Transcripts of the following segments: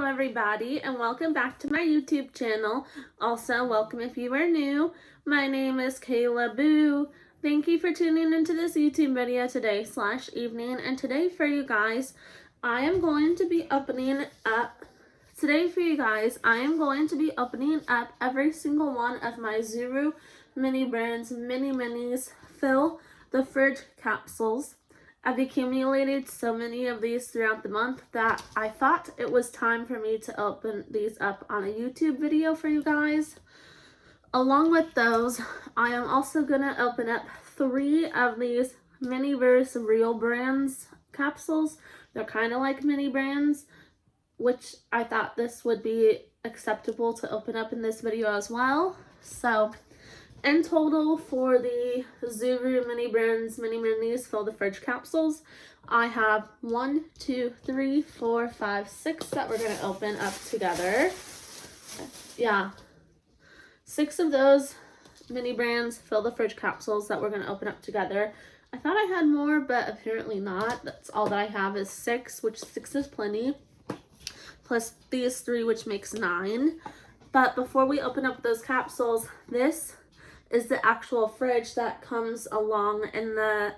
everybody, and welcome back to my YouTube channel. Also, welcome if you are new. My name is Kayla Boo. Thank you for tuning into this YouTube video today/evening. And today for you guys, I am going to be opening up every single one of my Zuru Mini Brands Mini Minis Fill the Fridge capsules. I've accumulated so many of these throughout the month that I thought it was time for me to open these up on a YouTube video for you guys. Along with those, I am also going to open up 3 of these Miniverse Real Brands capsules. They're kind of like mini brands, which I thought this would be acceptable to open up in this video as well. So in total, for the Zuru Mini Brands Mini Minis Fill the Fridge capsules, I have 1, 2, 3, 4, 5, 6 that we're going to open up together. Yeah, 6 of those Mini Brands Fill the Fridge capsules that we're going to open up together. I thought I had more, but apparently not. That's all that I have is 6, which 6 is plenty. Plus these 3, which makes 9. But before we open up those capsules, this is the actual fridge that comes along in the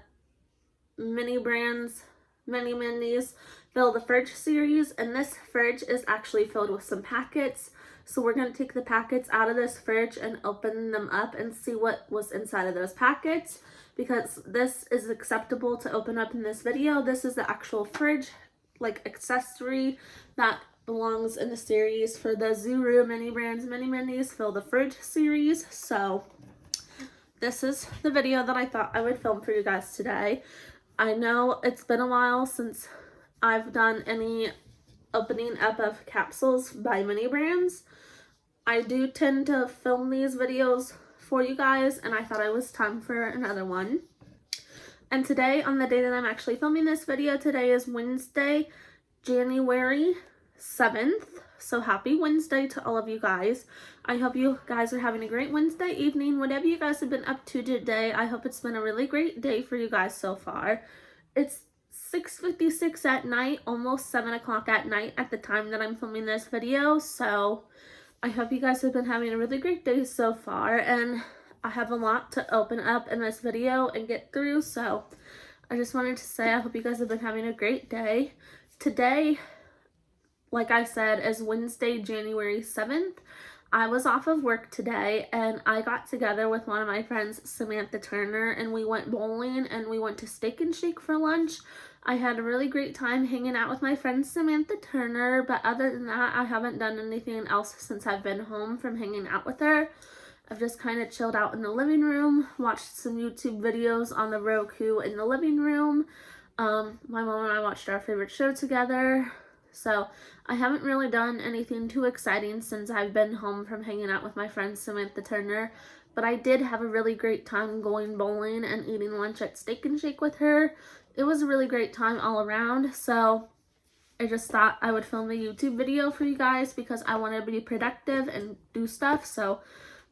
Mini Brands Mini Minis Fill the Fridge series, and this fridge is actually filled with some packets. So we're going to take the packets out of this fridge and open them up and see what was inside of those packets, because this is acceptable to open up in this video. This is the actual fridge, like, accessory that belongs in the series for the Zuru Mini Brands Mini Minis Fill the Fridge series. So this is the video that I thought I would film for you guys today. I know it's been a while since I've done any opening up of capsules by Mini Brands. I do tend to film these videos for you guys, and I thought it was time for another one. And today, on the day that I'm actually filming this video, today is Wednesday, January 7th. So happy Wednesday to all of you guys. I hope you guys are having a great Wednesday evening. Whatever you guys have been up to today, I hope it's been a really great day for you guys so far. It's 6:56 at night, almost 7 o'clock at night at the time that I'm filming this video. So I hope you guys have been having a really great day so far. And I have a lot to open up in this video and get through. So I just wanted to say I hope you guys have been having a great day. Today, like I said, is Wednesday, January 7th. I was off of work today, and I got together with one of my friends, Samantha Turner, and we went bowling and we went to Steak and Shake for lunch. I had a really great time hanging out with my friend Samantha Turner, but other than that, I haven't done anything else since I've been home from hanging out with her. I've just kind of chilled out in the living room, watched some YouTube videos on the Roku in the living room. My mom and I watched our favorite show together. So I haven't really done anything too exciting since I've been home from hanging out with my friend Samantha Turner. But I did have a really great time going bowling and eating lunch at Steak and Shake with her. It was a really great time all around. So I just thought I would film a YouTube video for you guys because I want to be productive and do stuff. So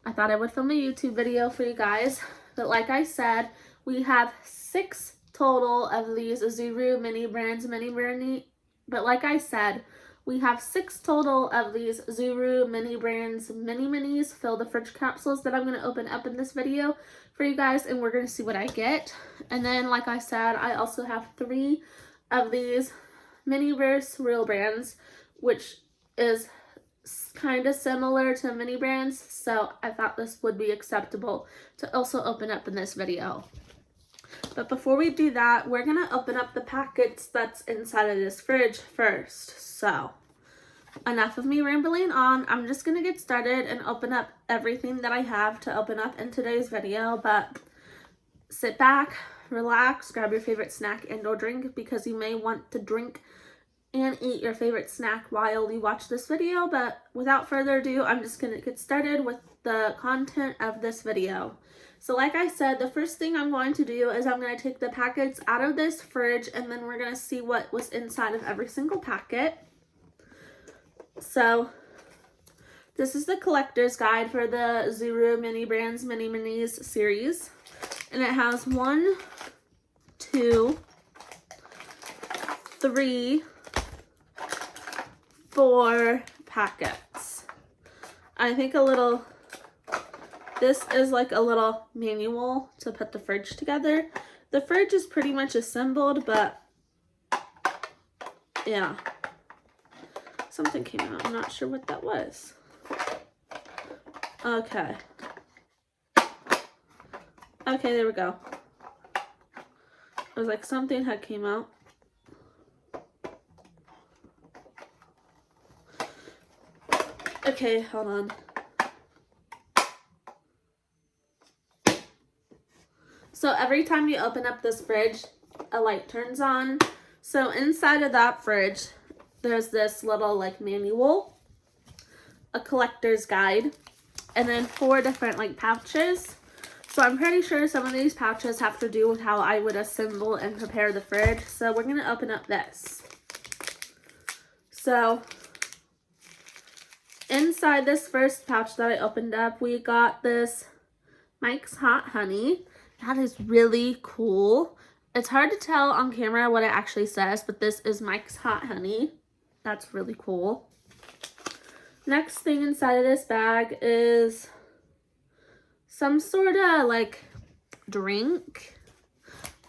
I thought I would film a YouTube video for you guys. But like I said, we have 6 total of these Zuru Mini Brands Mini Minis. But like I said, we have 6 total of these Zuru Mini Brands Mini Minis Fill the Fridge capsules that I'm going to open up in this video for you guys, and we're going to see what I get. And then, like I said, I also have 3 of these Miniverse Real Brands, which is kind of similar to Mini Brands, so I thought this would be acceptable to also open up in this video. But before we do that, we're going to open up the packets that's inside of this fridge first. So, enough of me rambling on. I'm just going to get started and open up everything that I have to open up in today's video. But sit back, relax, grab your favorite snack and or drink, because you may want to drink and eat your favorite snack while you watch this video. But without further ado, I'm just going to get started with the content of this video. So like I said, the first thing I'm going to do is I'm going to take the packets out of this fridge, and then we're going to see what was inside of every single packet. So this is the collector's guide for the Zuru Mini Brands Mini Minis series. And it has 1, 2, 3, 4 packets. I think this is like a little manual to put the fridge together. The fridge is pretty much assembled, but yeah. Something came out. I'm not sure what that was. Okay. Okay, there we go. It was like something had came out. Okay, hold on. So every time you open up this fridge, a light turns on. So inside of that fridge, there's this little like manual, a collector's guide, and then 4 different like pouches. So I'm pretty sure some of these pouches have to do with how I would assemble and prepare the fridge. So we're going to open up this. So inside this first pouch that I opened up, we got this Mike's Hot Honey. That is really cool. It's hard to tell on camera what it actually says, but this is Mike's Hot Honey. That's really cool. Next thing inside of this bag is some sort of like drink.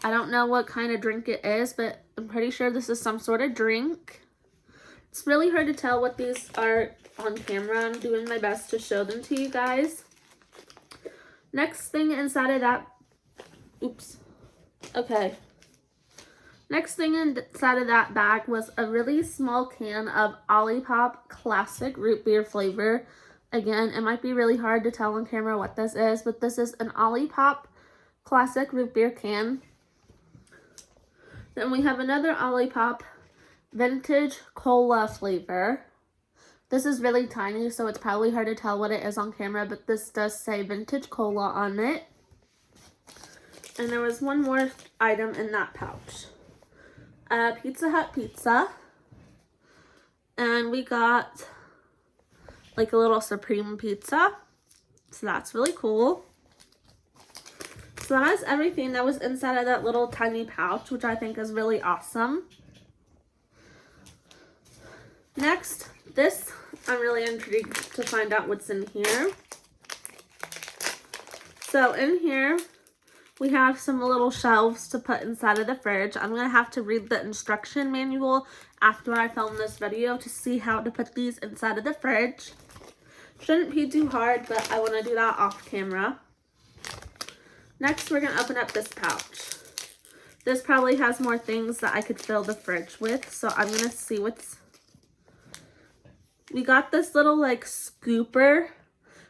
I don't know what kind of drink it is, but I'm pretty sure this is some sort of drink. It's really hard to tell what these are on camera. I'm doing my best to show them to you guys. Next thing inside of that, Next thing inside of that bag was a really small can of Olipop Classic Root Beer flavor. Again, it might be really hard to tell on camera what this is, but this is an Olipop Classic Root Beer can. Then we have another Olipop Vintage Cola flavor. This is really tiny, so it's probably hard to tell what it is on camera, but this does say Vintage Cola on it. And there was one more item in that pouch. Pizza Hut pizza. And we got like a little Supreme pizza. So that's really cool. So that is everything that was inside of that little tiny pouch, which I think is really awesome. Next, this, I'm really intrigued to find out what's in here. So in here, we have some little shelves to put inside of the fridge. I'm going to have to read the instruction manual after I film this video to see how to put these inside of the fridge. Shouldn't be too hard, but I want to do that off camera. Next, we're going to open up this pouch. This probably has more things that I could fill the fridge with, so I'm going to see what's... We got this little like scooper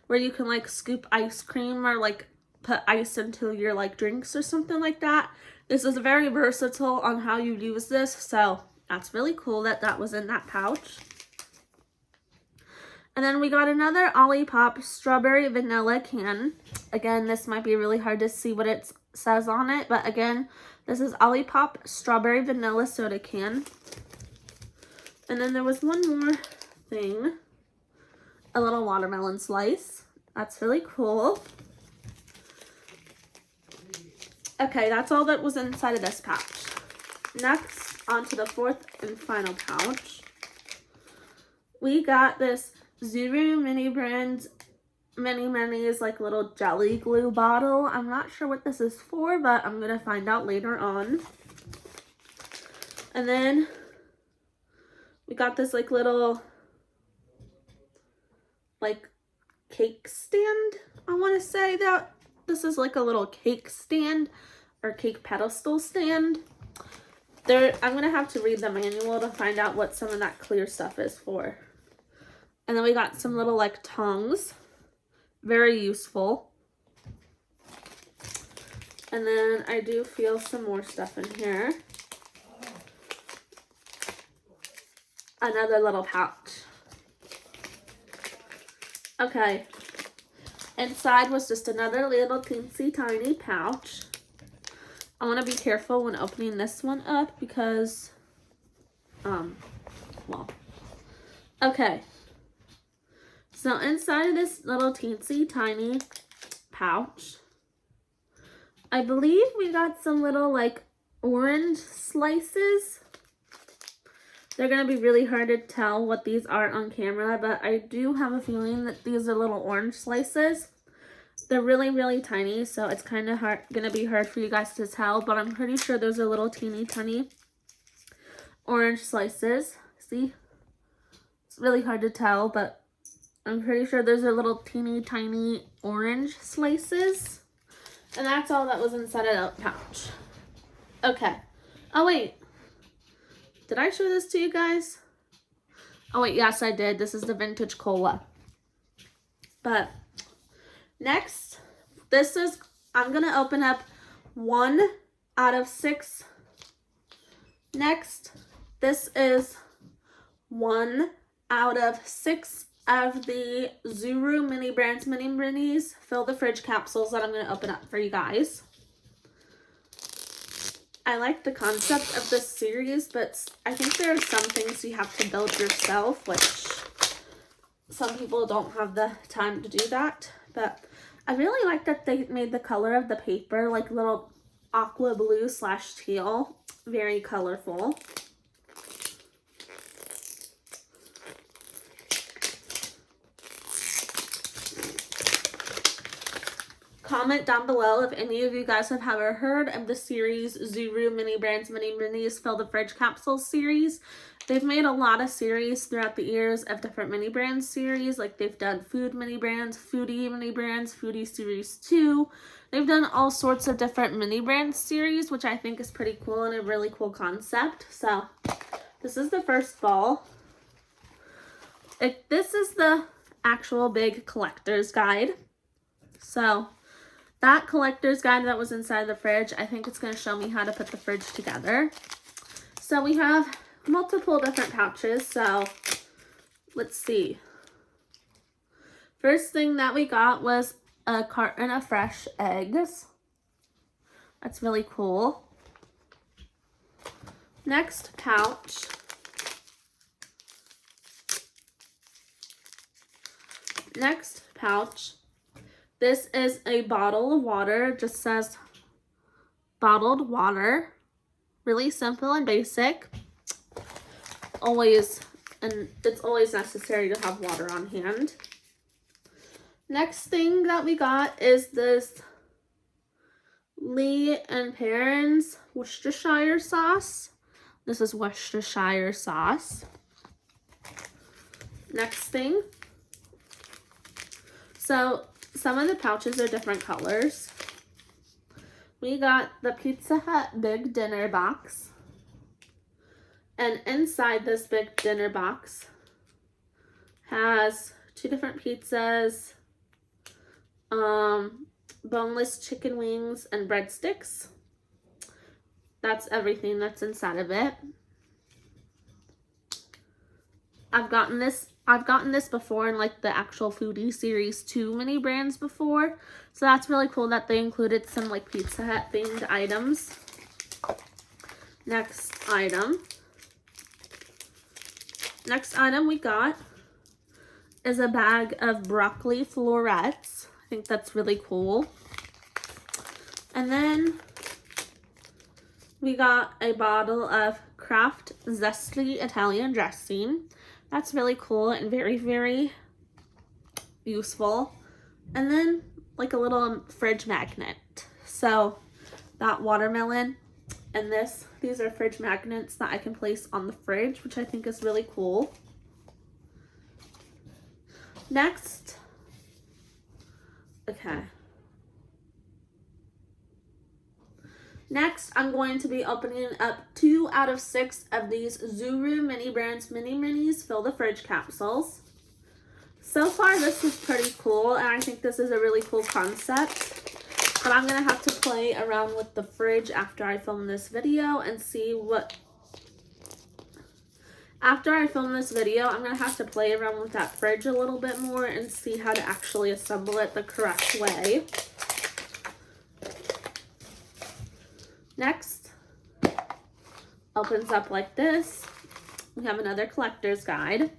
where you can like scoop ice cream or like put ice into your like drinks or something like that. This is very versatile on how you use this, so that's really cool that that was in that pouch. And then we got another Olipop Strawberry Vanilla can. Again, this might be really hard to see what it says on it, but again, this is Olipop Strawberry Vanilla Soda can. And then there was one more thing, a little watermelon slice. That's really cool. Okay, that's all that was inside of this pouch. Next, onto the 4th and final pouch. We got this Zuru Mini Brands Mini-Minis like little jelly glue bottle. I'm not sure what this is for, but I'm gonna find out later on. And then we got this like little like cake stand. I want to say that this is like a little cake stand or cake pedestal stand. I'm gonna have to read the manual to find out what some of that clear stuff is for. And then we got some little like tongs, very useful. And then I do feel some more stuff in here. Another little pouch. Okay, inside was just another little teensy tiny pouch. I want to be careful when opening this one up because, well, okay. So inside of this little teensy tiny pouch, I believe we got some little like orange slices. They're going to be really hard to tell what these are on camera, but I do have a feeling that these are little orange slices. They're really, really tiny, so it's kind of going to be hard for you guys to tell, but I'm pretty sure those are little teeny tiny orange slices. See? It's really hard to tell, but I'm pretty sure those are little teeny tiny orange slices. And that's all that was inside of that pouch. Okay. Oh, wait. Did I show this to you guys? Oh, wait, yes, I did. This is the vintage cola. But next, I'm going to open up 1 out of 6. Next, this is 1 out of 6 of the Zuru Mini Brands Mini Minis Fill the Fridge capsules that I'm going to open up for you guys. I like the concept of this series, but I think there are some things you have to build yourself, which some people don't have the time to do that. But I really like that they made the color of the paper like little aqua blue / teal. Very colorful. Comment down below if any of you guys have ever heard of the series Zuru Mini Brands Mini Minis Fill the Fridge Capsules series. They've made a lot of series throughout the years of different mini brands series. Like they've done food mini brands, foodie mini brands, foodie series 2. They've done all sorts of different mini brands series, which I think is pretty cool and a really cool concept. So this is the first ball. This is the actual big collector's guide. So that collector's guide that was inside the fridge, I think it's going to show me how to put the fridge together. So we have multiple different pouches. So let's see. First thing that we got was a carton of fresh eggs. That's really cool. Next pouch. Next pouch. This is a bottle of water. It just says bottled water. Really simple and basic. It's always necessary to have water on hand. Next thing that we got is this Lee and Perrins Worcestershire sauce. This is Worcestershire sauce. Next thing. So some of the pouches are different colors. We got the Pizza Hut Big Dinner Box. And inside this big dinner box has 2 different pizzas, boneless chicken wings, and breadsticks. That's everything that's inside of it. I've gotten this before in like the actual Foodie Series 2 mini brands before. So that's really cool that they included some like Pizza Hut themed items. Next item we got is a bag of broccoli florets. I think that's really cool. And then we got a bottle of Kraft Zesty Italian dressing. That's really cool and very, very useful. And then like a little fridge magnet. So that watermelon and these are fridge magnets that I can place on the fridge, which I think is really cool. Next, I'm going to be opening up 2 out of 6 of these Zuru Mini Brands Mini Minis Fill the Fridge capsules. So far, this is pretty cool, and I think this is a really cool concept. But I'm going to have to play around with the fridge after I film this video and see what... After I film this video, I'm going to have to play around with that fridge a little bit more and see how to actually assemble it the correct way. Next, opens up like this. We have another collector's guide.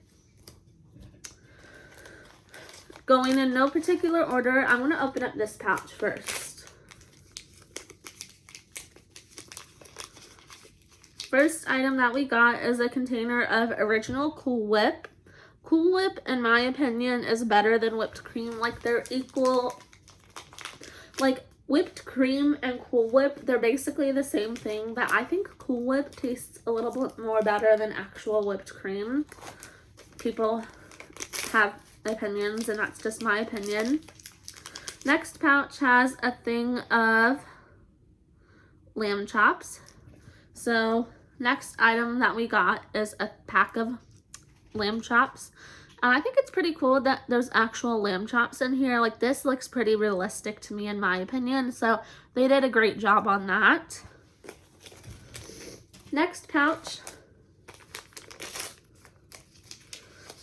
Going in no particular order, I'm going to open up this pouch first. First item that we got is a container of original Cool Whip. Cool Whip, in my opinion, is better than whipped cream. Like, they're equal. Like, whipped cream and Cool Whip, they're basically the same thing, but I think Cool Whip tastes a little bit more better than actual whipped cream. People have opinions, and that's just my opinion. Next pouch has a thing of lamb chops. So next item that we got is a pack of lamb chops. And I think it's pretty cool that there's actual lamb chops in here. Like, this looks pretty realistic to me, in my opinion. So they did a great job on that. Next pouch,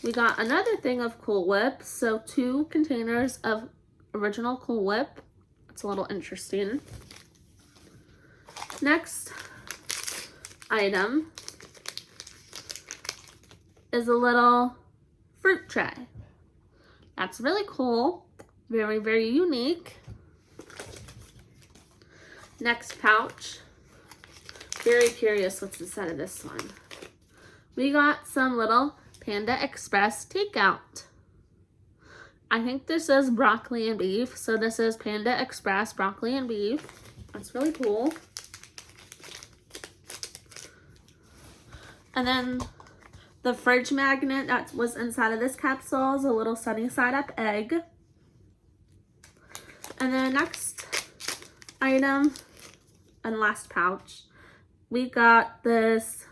we got another thing of Cool Whip. So 2 containers of original Cool Whip. It's a little interesting. Next item is a little fruit tray. That's really cool. Very, very unique. Next pouch. Very curious what's inside of this one. We got some little Panda Express takeout. I think this is broccoli and beef. So this is Panda Express broccoli and beef. That's really cool. And then the fridge magnet that was inside of this capsule is a little sunny side up egg. And then next item and last pouch, we got this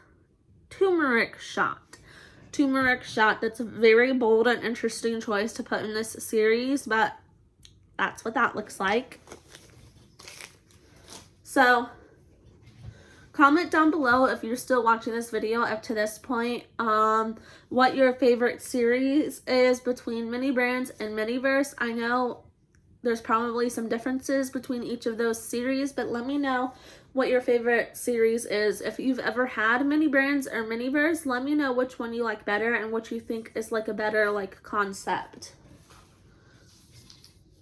turmeric shot. Turmeric shot, that's a very bold and interesting choice to put in this series, but that's what that looks like. So comment down below if you're still watching this video up to this point, what your favorite series is between Mini Brands and Miniverse. I know there's probably some differences between each of those series, but let me know what your favorite series is. If you've ever had Mini Brands or Miniverse, let me know which one you like better and what you think is like a better like concept.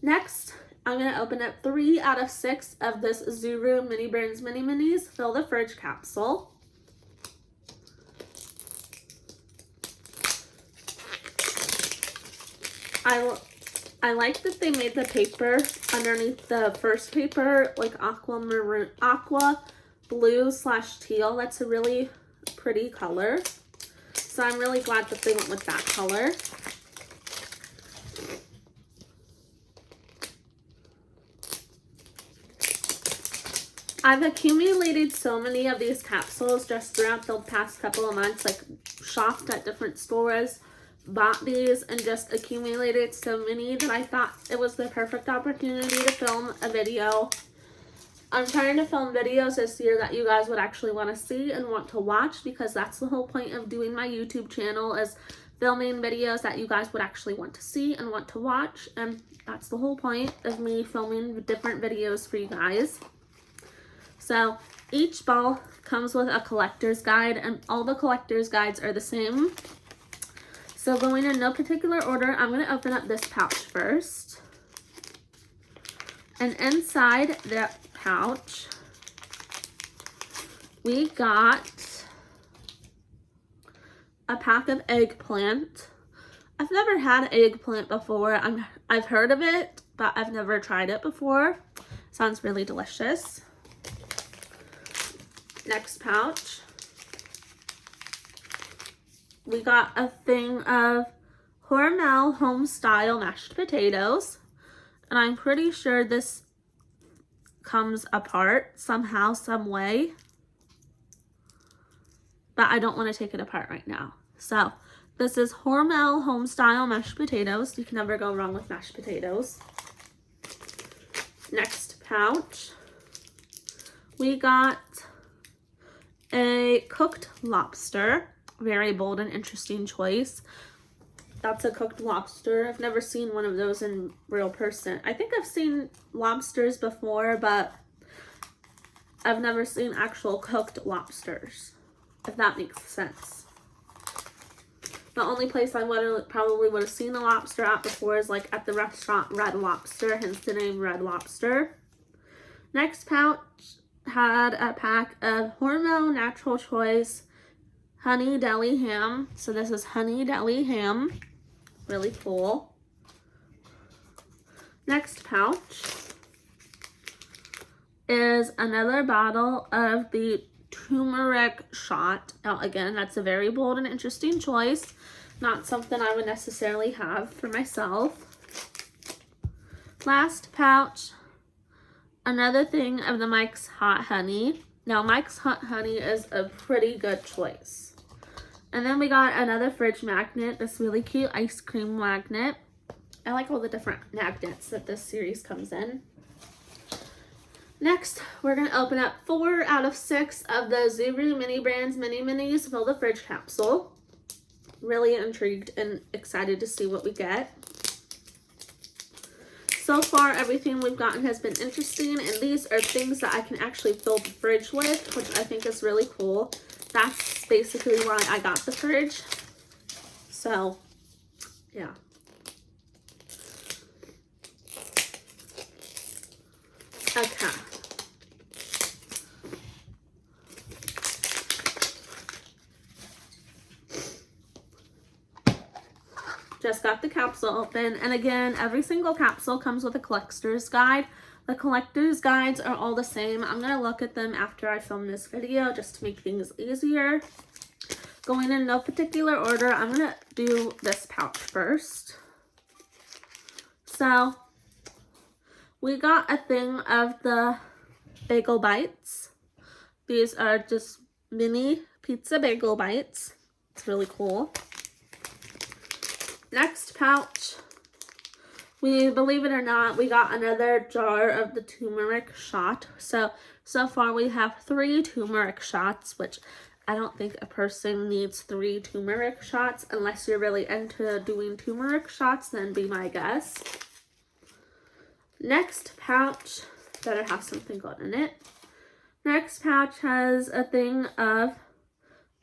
Next, I'm going to open up 3 out of 6 of this Zuru Mini Brands Mini Minis Fill the Fridge capsule. I like that they made the paper underneath the first paper like aqua blue / teal. That's a really pretty color. So I'm really glad that they went with that color. I've accumulated so many of these capsules just throughout the past couple of months, like shopped at different stores, bought these, and just accumulated so many that I thought it was the perfect opportunity to film a video. I'm trying to film videos this year that you guys would actually want to see and want to watch, because that's the whole point of doing my YouTube channel, is filming videos that you guys would actually want to see and want to watch. And that's the whole point of me filming different videos for you guys. So each ball comes with a collector's guide, and all the collector's guides are the same. So going in no particular order, I'm going to open up this pouch first. And inside that pouch, we got a pack of eggplant. I've never had eggplant before. I've heard of it, but I've never tried it before. Sounds really delicious. Next pouch, we got a thing of Hormel home style mashed potatoes, and I'm pretty sure this comes apart somehow, some way, but I don't want to take it apart right now. So this is Hormel home style mashed potatoes. You can never go wrong with mashed potatoes. Next pouch, we got a cooked lobster. Very bold and interesting choice. That's a cooked lobster. I've never seen one of those in real person. I think I've seen lobsters before, but I've never seen actual cooked lobsters, if that makes sense. The only place I probably would have seen a lobster at before is like at the restaurant Red Lobster, hence the name Red Lobster. Next pouch had a pack of Hormone Natural Choice Honey Deli Ham. So this is Honey Deli Ham. Really cool. Next pouch is another bottle of the turmeric shot. Now again, that's a very bold and interesting choice. Not something I would necessarily have for myself. Last pouch, another thing of the Mike's Hot Honey. Now Mike's Hot Honey is a pretty good choice. And then we got another fridge magnet, this really cute ice cream magnet. I like all the different magnets that this series comes in. Next, we're going to open up 4 out of 6 of the Zuru Mini Brands Mini Minis Fill the Fridge capsule. Really intrigued and excited to see what we get. So far, everything we've gotten has been interesting, and these are things that I can actually fill the fridge with, which I think is really cool. That's basically why I got the fridge. So, yeah. Okay. Just got the capsule open, and again, every single capsule comes with a collector's guide. The collector's guides are all the same. I'm going to look at them after I film this video just to make things easier. Going in no particular order, I'm going to do this pouch first. So, we got a thing of the bagel bites. These are just mini pizza bagel bites. It's really cool. Next pouch, believe it or not, we got another jar of the turmeric shot. So far we have 3 turmeric shots, which I don't think a person needs 3 turmeric shots unless you're really into doing turmeric shots, then be my guest. Next pouch, better have something good in it. Next pouch has a thing of,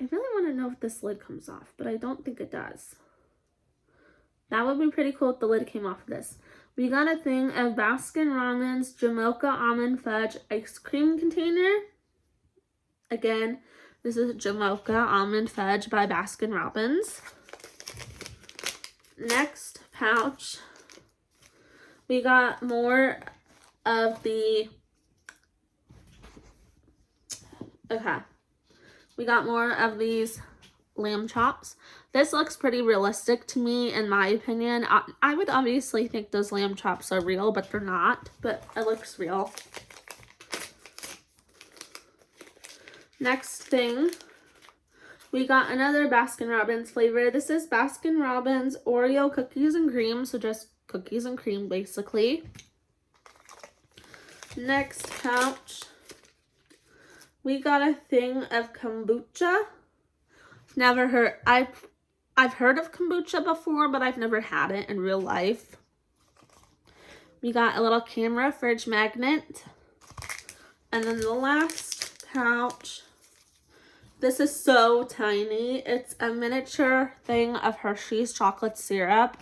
I really want to know if this lid comes off, but I don't think it does. That would be pretty cool if the lid came off of this. We got a thing of Baskin-Robbins Jamocha Almond Fudge Ice Cream Container. Again, this is Jamocha Almond Fudge by Baskin-Robbins. Next pouch, we got more of the, we got more of these lamb chops. This looks pretty realistic to me, in my opinion. I would obviously think those lamb chops are real, but they're not. But it looks real. Next thing, we got another Baskin-Robbins flavor. This is Baskin-Robbins Oreo Cookies and Cream. So just cookies and cream, basically. Next pouch, we got a thing of kombucha. I've heard of kombucha before, but I've never had it in real life. We got a little camera fridge magnet. And then the last pouch, this is so tiny. It's a miniature thing of Hershey's chocolate syrup.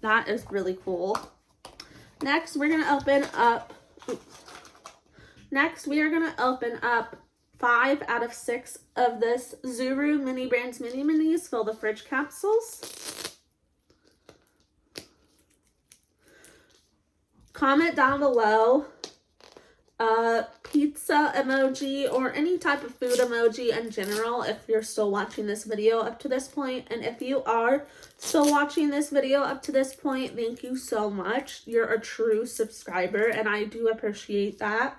That is really cool. Next, we are going to open up 5 out of 6 of this Zuru Mini Brands Mini Minis Fill the Fridge capsules. Comment down below pizza emoji or any type of food emoji in general if you're still watching this video up to this point. And if you are still watching this video up to this point, thank you so much. You're a true subscriber and I do appreciate that.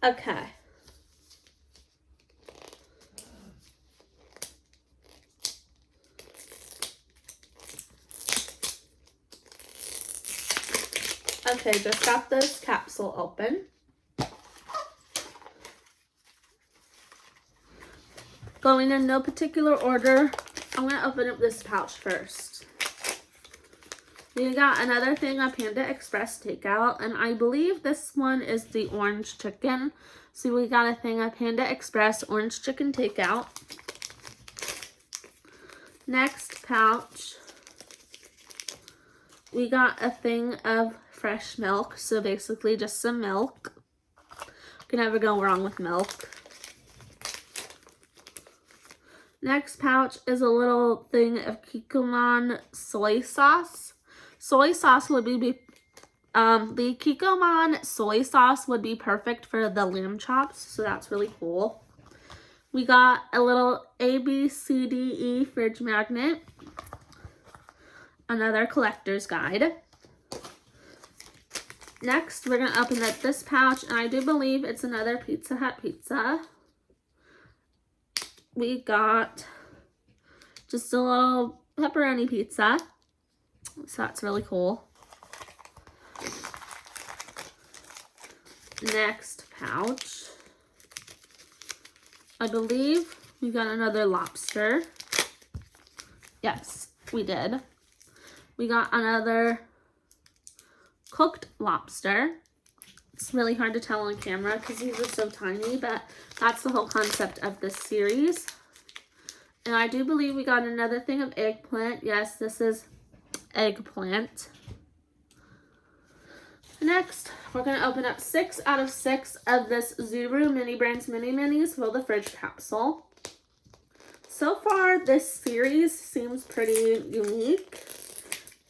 Okay. Okay, just got this capsule open. Going in no particular order, I'm going to open up this pouch first. We got another thing of Panda Express takeout, and I believe this one is the orange chicken. So we got a thing of Panda Express orange chicken takeout. Next pouch, we got a thing of fresh milk, so basically just some milk. You can never go wrong with milk. Next pouch is a little thing of Kikkoman soy sauce. Soy sauce would be the Kikkoman soy sauce would be perfect for the lamb chops, so that's really cool. We got a little ABCDE fridge magnet, another collector's guide. Next, we're gonna open up this pouch, and I do believe it's another Pizza Hut pizza. We got just a little pepperoni pizza, so that's really cool. Next pouch, I believe we got another lobster. Yes, we did. We got another cooked lobster. It's really hard to tell on camera because these are so tiny, but that's the whole concept of this series. And I do believe we got another thing of eggplant. Yes, this is eggplant. Next, we're going to open up 6 out of 6 of this Zuru Mini Brands Mini Minis Fill the Fridge capsule. So far, this series seems pretty unique.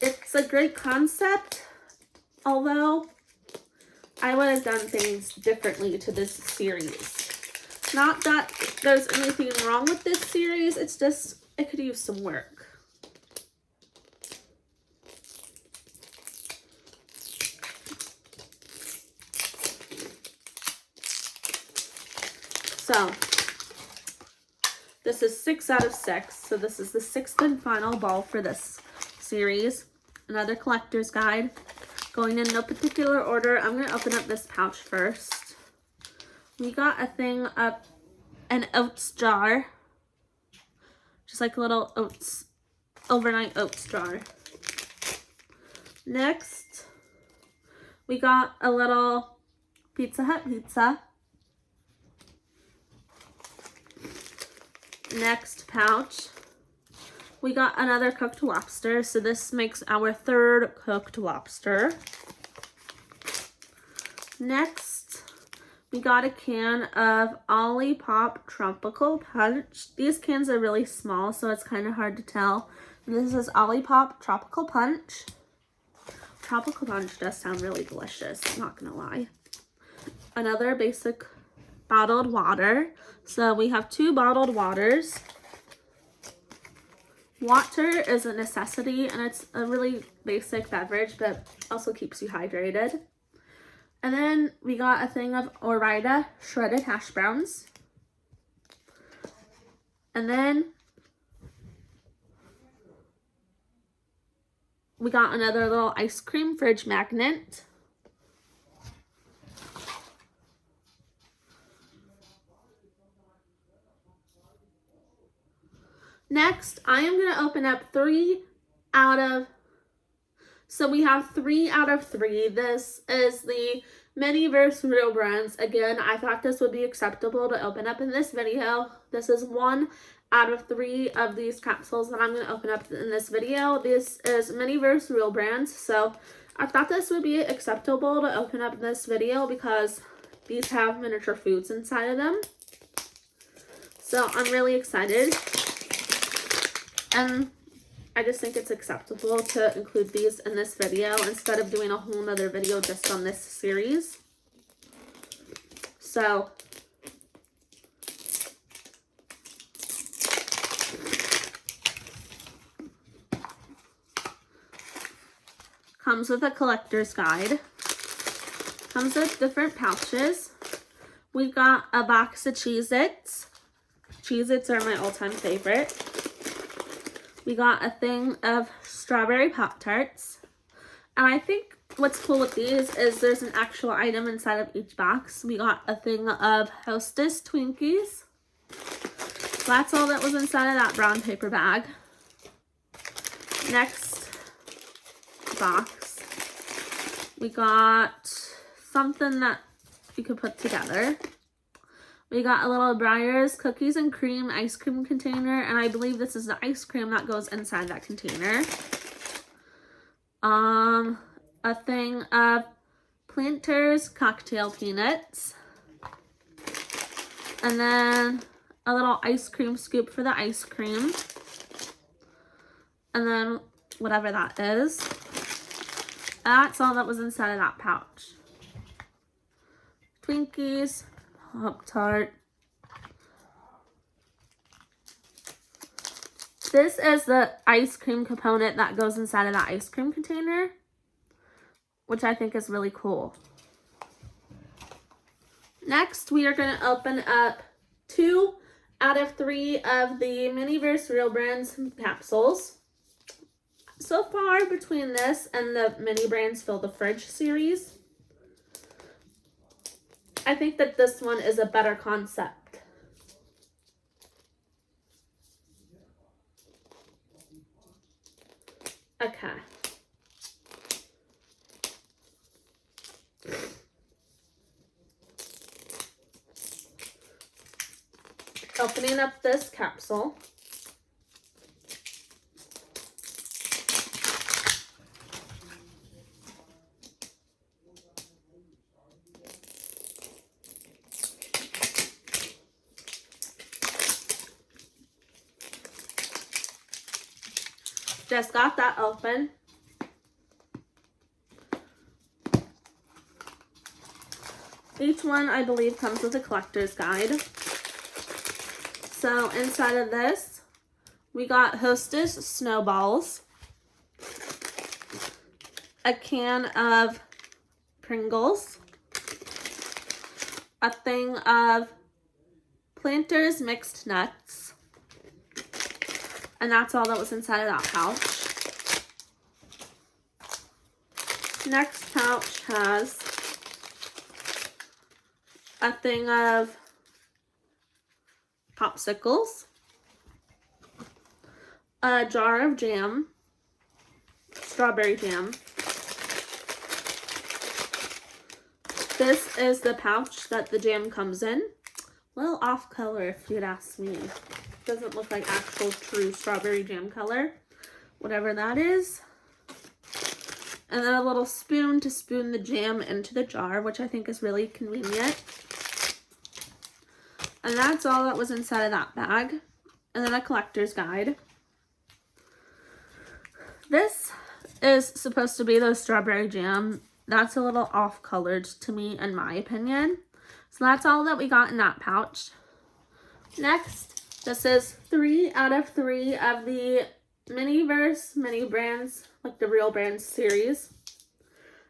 It's a great concept, although I would have done things differently to this series. Not that there's anything wrong with this series, it's just it could use some work. So, this is 6 out of 6, so this is the 6th and final ball for this series. Another collector's guide. Going in no particular order, I'm going to open up this pouch first. We got a thing of an oats jar. Just like a little oats, overnight oats jar. Next, we got a little Pizza Hut pizza. Next pouch, we got another cooked lobster, so this makes our 3rd cooked lobster. Next, we got a can of Olipop Tropical Punch. These cans are really small, so it's kind of hard to tell. This is Olipop Tropical Punch. Tropical Punch does sound really delicious, I'm not gonna lie. Another basic bottled water. So we have 2 bottled waters. Water is a necessity, and it's a really basic beverage, but also keeps you hydrated. And then we got a thing of Ore-Ida shredded hash browns. And then we got another little ice cream fridge magnet. Next, I am going to open up 3 out of, so we have 3 out of 3. This is the Miniverse Real Brands. Again, I thought this would be acceptable to open up in this video. This is 1 out of 3 of these capsules that I'm going to open up in this video. This is Miniverse Real Brands, so I thought this would be acceptable to open up in this video because these have miniature foods inside of them. So I'm really excited. And I just think it's acceptable to include these in this video instead of doing a whole nother video just on this series. So, comes with a collector's guide. Comes with different pouches. We got a box of Cheez-Its. Cheez-Its are my all-time favorite. We got a thing of strawberry Pop-Tarts. And I think what's cool with these is there's an actual item inside of each box. We got a thing of Hostess Twinkies. That's all that was inside of that brown paper bag. Next box, we got something that you could put together. We got a little Breyers cookies and cream ice cream container, and I believe this is the ice cream that goes inside that container. a thing of Planters cocktail peanuts, and then a little ice cream scoop for the ice cream, and then whatever that is. That's all that was inside of that pouch. Twinkies, Pop-Tart. This is the ice cream component that goes inside of that ice cream container, which I think is really cool. Next, we are going to open up 2 out of 3 of the Miniverse Real Brands capsules. So far, between this and the Mini Brands Fill the Fridge series, I think that this one is a better concept. Okay. Opening up this capsule. Just got that open. Each one, I believe, comes with a collector's guide. So inside of this, we got Hostess snowballs, a can of Pringles, a thing of Planters mixed nuts, and that's all that was inside of that pouch. Next pouch has a thing of popsicles, a jar of jam, strawberry jam. This is the pouch that the jam comes in. A little off color if you'd ask me. Doesn't look like actual true strawberry jam color, whatever that is. And then a little spoon to spoon the jam into the jar, which I think is really convenient. And that's all that was inside of that bag. And then a collector's guide. This is supposed to be the strawberry jam. That's a little off-colored to me, in my opinion. So that's all that we got in that pouch. Next, this is 3 out of 3 of the Miniverse Mini Brands, like the Real Brands series.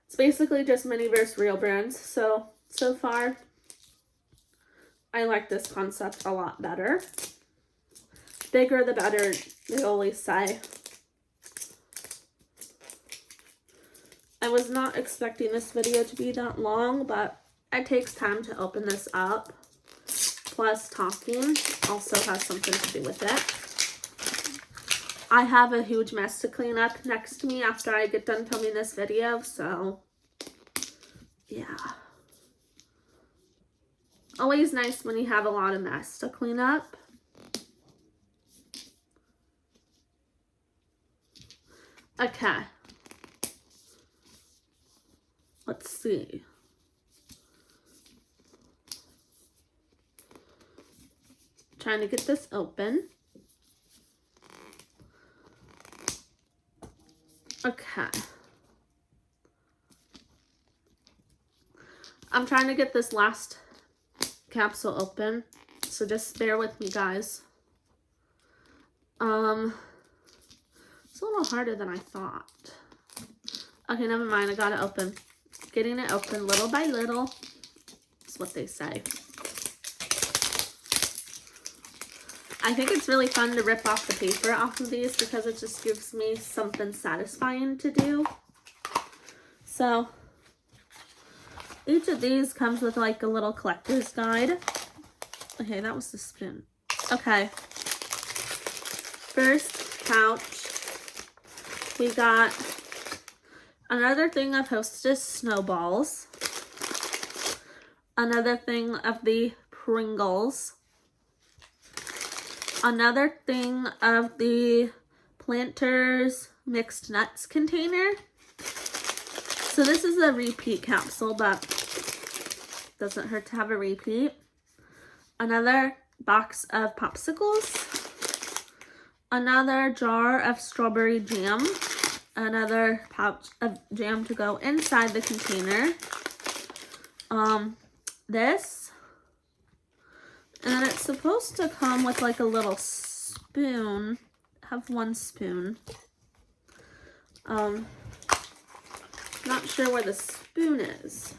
It's basically just Miniverse Real Brands. So far, I like this concept a lot better. Bigger the better, they always say. I was not expecting this video to be that long, but it takes time to open this up. Plus, talking also has something to do with it. I have a huge mess to clean up next to me after I get done filming this video, so yeah. Always nice when you have a lot of mess to clean up. Okay. Let's see. Trying to get this open. Okay. I'm trying to get this last capsule open, so just bear with me, guys. It's a little harder than I thought. Okay, never mind. I got it open. Getting it open little by little is what they say. I think it's really fun to rip off the paper off of these because it just gives me something satisfying to do. So each of these comes with like a little collector's guide. Okay, that was the spoon. Okay. First pouch, we got another thing of Hostess snowballs, another thing of the Pringles, another thing of the Planters mixed nuts container, So this is a repeat capsule, but doesn't hurt to have a repeat. Another box of popsicles. Another jar of strawberry jam. Another pouch of jam to go inside the container. This. And then it's supposed to come with like a little spoon. I have one spoon. Not sure where the spoon is.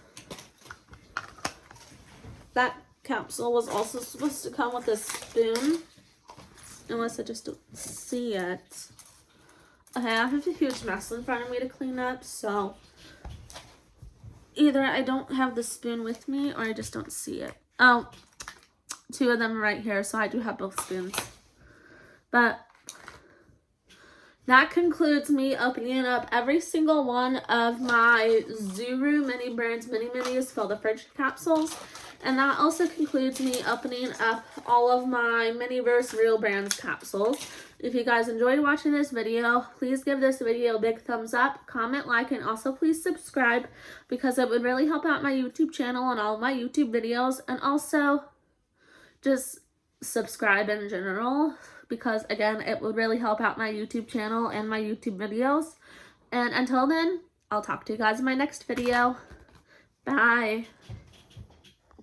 That capsule was also supposed to come with a spoon. Unless I just don't see it. Okay, I have a huge mess in front of me to clean up, so either I don't have the spoon with me or I just don't see it. Oh, two of them are right here, so I do have both spoons. But that concludes me opening up every single one of my Zuru Mini Brands Mini Minis for the fridge capsules. And that also concludes me opening up all of my Miniverse Real Brands capsules. If you guys enjoyed watching this video, please give this video a big thumbs up, comment, like, and also please subscribe because it would really help out my YouTube channel and all of my YouTube videos. And also just subscribe in general because, again, it would really help out my YouTube channel and my YouTube videos. And until then, I'll talk to you guys in my next video. Bye.